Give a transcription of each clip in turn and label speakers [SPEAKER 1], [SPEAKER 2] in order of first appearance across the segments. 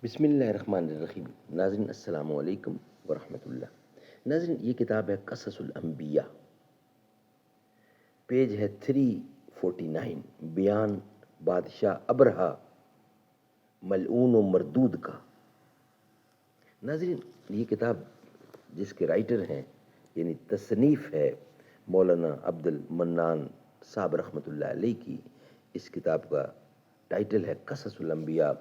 [SPEAKER 1] بسم اللہ الرحمن الرحیم۔ ناظرین السلام علیکم ورحمۃ اللہ۔ ناظرین یہ کتاب ہے قصص الانبیاء، پیج ہے 349، بیان بادشاہ ابرہہ ملعون و مردود کا۔ ناظرین یہ کتاب جس کے رائٹر ہیں یعنی تصنیف ہے مولانا عبد المنان صاحب رحمۃ اللہ علیہ کی، اس کتاب کا ٹائٹل ہے قصص الانبیاء۔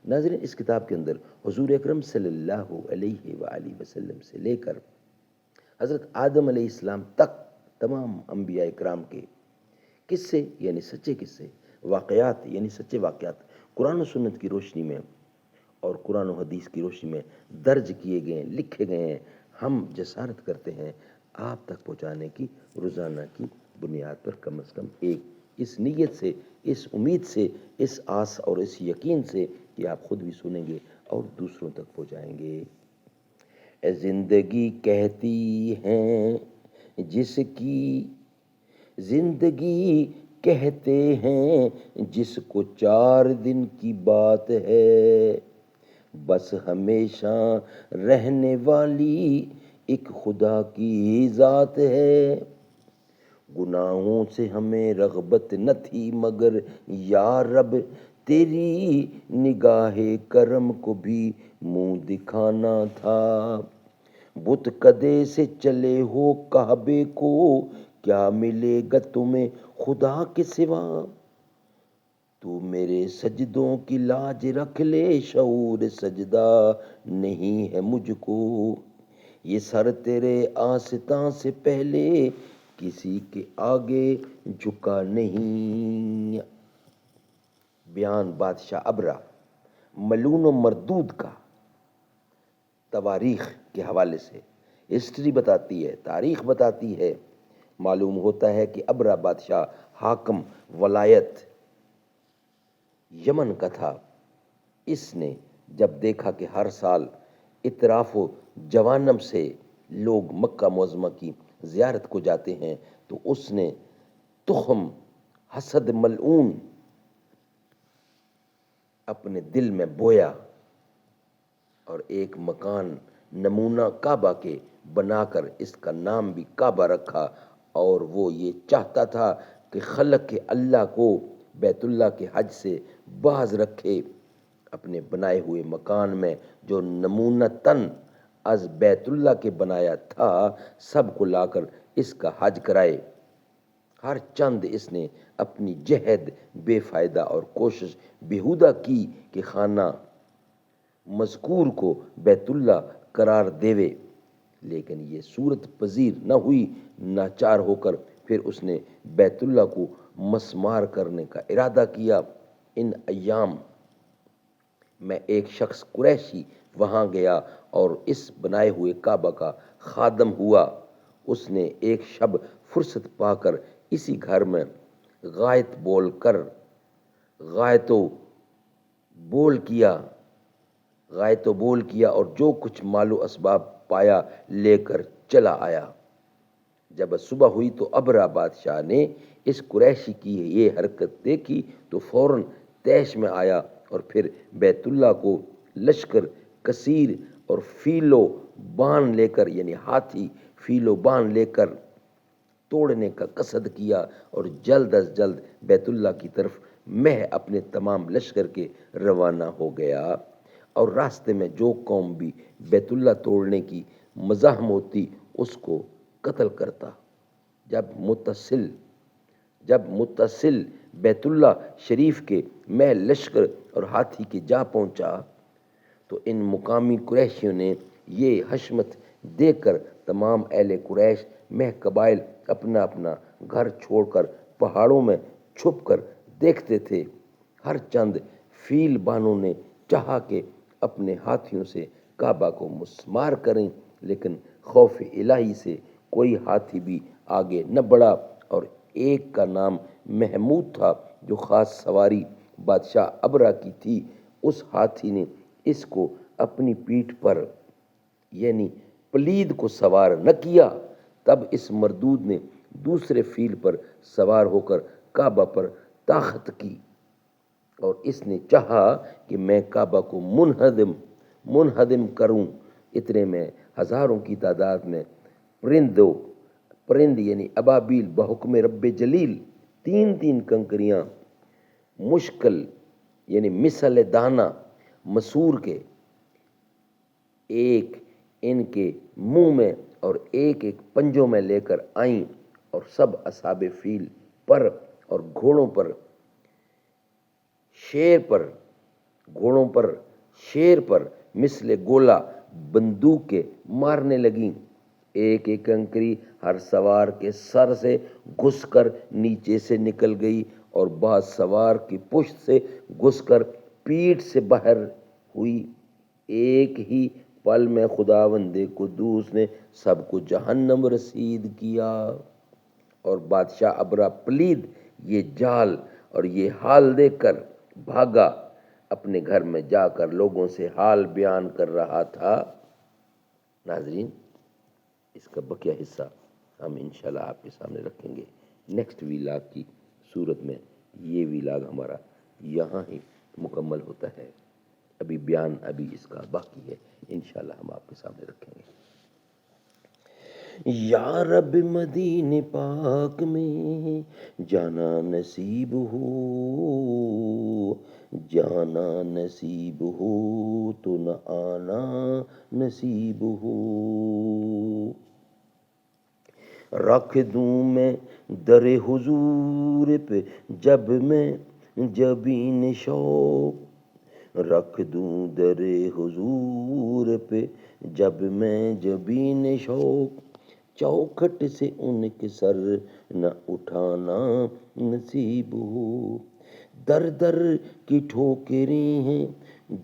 [SPEAKER 1] ناظرین اس کتاب کے اندر حضور اکرم صلی اللہ علیہ وآلہ وسلم سے لے کر حضرت آدم علیہ السلام تک تمام انبیاء اکرام کے قصے یعنی سچے قصے، واقعات یعنی سچے واقعات قرآن و سنت کی روشنی میں اور قرآن و حدیث کی روشنی میں درج کیے گئے ہیں، لکھے گئے ہیں۔ ہم جسارت کرتے ہیں آپ تک پہنچانے کی روزانہ کی بنیاد پر کم از کم ایک، اس نیت سے، اس امید سے، اس آس اور اس یقین سے کہ آپ خود بھی سنیں گے اور دوسروں تک پہنچائیں گے۔ اے زندگی کہتی ہیں جس کی، زندگی کہتے ہیں جس کو 4 دن کی بات ہے، بس ہمیشہ رہنے والی ایک خدا کی ذات ہے۔ گناہوں سے ہمیں رغبت نہ تھی مگر یا رب تیری نگاہ کرم کو بھی منہ دکھانا تھا۔ بت کدے سے چلے ہو کعبے کو، کیا ملے گا تمہیں خدا کے سوا؟ تو میرے سجدوں کی لاج رکھ لے، شعور سجدہ نہیں ہے مجھ کو، یہ سر تیرے آستاں سے پہلے کسی کے آگے جھکا نہیں۔ بیان بادشاہ ابرہہ ملعون و مردود کا تواریخ کے حوالے سے ہسٹری بتاتی ہے، تاریخ بتاتی ہے۔ معلوم ہوتا ہے کہ ابرہہ بادشاہ حاکم ولایت یمن کا تھا۔ اس نے جب دیکھا کہ ہر سال اطراف و جوانب سے لوگ مکہ معظمہ کی زیارت کو جاتے ہیں تو اس نے تخم حسد ملعون اپنے دل میں بویا اور ایک مکان نمونہ کعبہ کے بنا کر اس کا نام بھی کعبہ رکھا، اور وہ یہ چاہتا تھا کہ خلق اللہ کو بیت اللہ کے حج سے باز رکھے۔ اپنے بنائے ہوئے مکان میں جو نمونہ تن از بیت اللہ کے بنایا تھا سب کو لا کر اس کا حج کرائے۔ ہر چند اس نے اپنی جہد بے فائدہ اور کوشش بیہودہ کی کہ خانہ مذکور کو بیت اللہ قرار دیوے، لیکن یہ صورت پذیر نہ ہوئی۔ ناچار ہو کر پھر اس نے بیت اللہ کو مسمار کرنے کا ارادہ کیا۔ ان ایام میں ایک شخص قریشی وہاں گیا اور اس بنائے ہوئے کعبہ کا خادم ہوا۔ اس نے ایک شب فرصت پا کر اسی گھر میں غائط بول کیا اور جو کچھ مال و اسباب پایا لے کر چلا آیا۔ جب صبح ہوئی تو ابرہہ بادشاہ نے اس قریشی کی یہ حرکت دیکھی تو فوراً طیش میں آیا اور پھر بیت اللہ کو لشکر کثیر اور فیل و بان لے کر، یعنی ہاتھی فیل و بان لے کر توڑنے کا قصد کیا اور جلد از جلد بیت اللہ کی طرف مہ اپنے تمام لشکر کے روانہ ہو گیا، اور راستے میں جو قوم بھی بیت اللہ توڑنے کی مزاحم ہوتی اس کو قتل کرتا۔ جب متصل بیت اللہ شریف کے مہ لشکر اور ہاتھی کے جا پہنچا تو ان مقامی قریشیوں نے یہ حشمت دیکھ کر تمام اہل قریش مہ قبائل اپنا اپنا گھر چھوڑ کر پہاڑوں میں چھپ کر دیکھتے تھے۔ ہر چند فیل بانوں نے چاہا کہ اپنے ہاتھیوں سے کعبہ کو مسمار کریں، لیکن خوف الہی سے کوئی ہاتھی بھی آگے نہ بڑھا، اور ایک کا نام محمود تھا جو خاص سواری بادشاہ ابرہہ کی تھی۔ اس ہاتھی نے اس کو اپنی پیٹھ پر یعنی پلید کو سوار نہ کیا۔ تب اس مردود نے دوسرے فیل پر سوار ہو کر کعبہ پر طاقت کی اور اس نے چاہا کہ میں کعبہ کو منہدم کروں، اتنے میں ہزاروں کی تعداد میں پرند یعنی ابابیل بحکم رب جلیل، تین تین کنکریاں مشکل یعنی مثل دانہ مسور کے، ایک ان کے منہ میں اور ایک ایک پنجوں میں لے کر آئیں، اور سب اصحاب فیل پر اور گھوڑوں پر شیر پر مثل گولا بندوق کے مارنے لگیں، ایک ایک کنکری ہر سوار کے سر سے گھس کر نیچے سے نکل گئی، اور بعض سوار کی پشت سے گھس کر پیٹھ سے باہر ہوئی، ایک ہی پل میں خداوند قدوس نے سب کو جہنم رسید کیا۔ اور بادشاہ ابرا پلید یہ جال اور یہ حال دیکھ کر بھاگا، اپنے گھر میں جا کر لوگوں سے حال بیان کر رہا تھا۔ ناظرین، اس کا بقیہ حصہ ہم انشاءاللہ آپ کے سامنے رکھیں گے نیکسٹ ویلاگ کی صورت میں۔ یہ ویلاگ ہمارا یہاں ہی مکمل ہوتا ہے، ابھی بیان اس کا باقی ہے، انشاءاللہ ہم آپ کے سامنے رکھیں گے۔ یا رب مدین پاک میں جانا نصیب ہو تو نہ آنا نصیب ہو، رکھ دوں میں در حضور پہ جب میں جبین شوق، رکھ دوں در حضور پہ جب میں جبین شوق، چوکھٹ سے ان کے سر نہ اٹھانا نصیب ہو، در در کی ٹھوکریں ہیں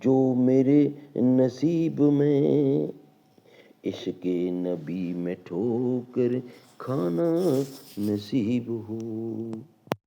[SPEAKER 1] جو میرے نصیب میں، عشق نبی میں ٹھوکر کھانا نصیب ہو۔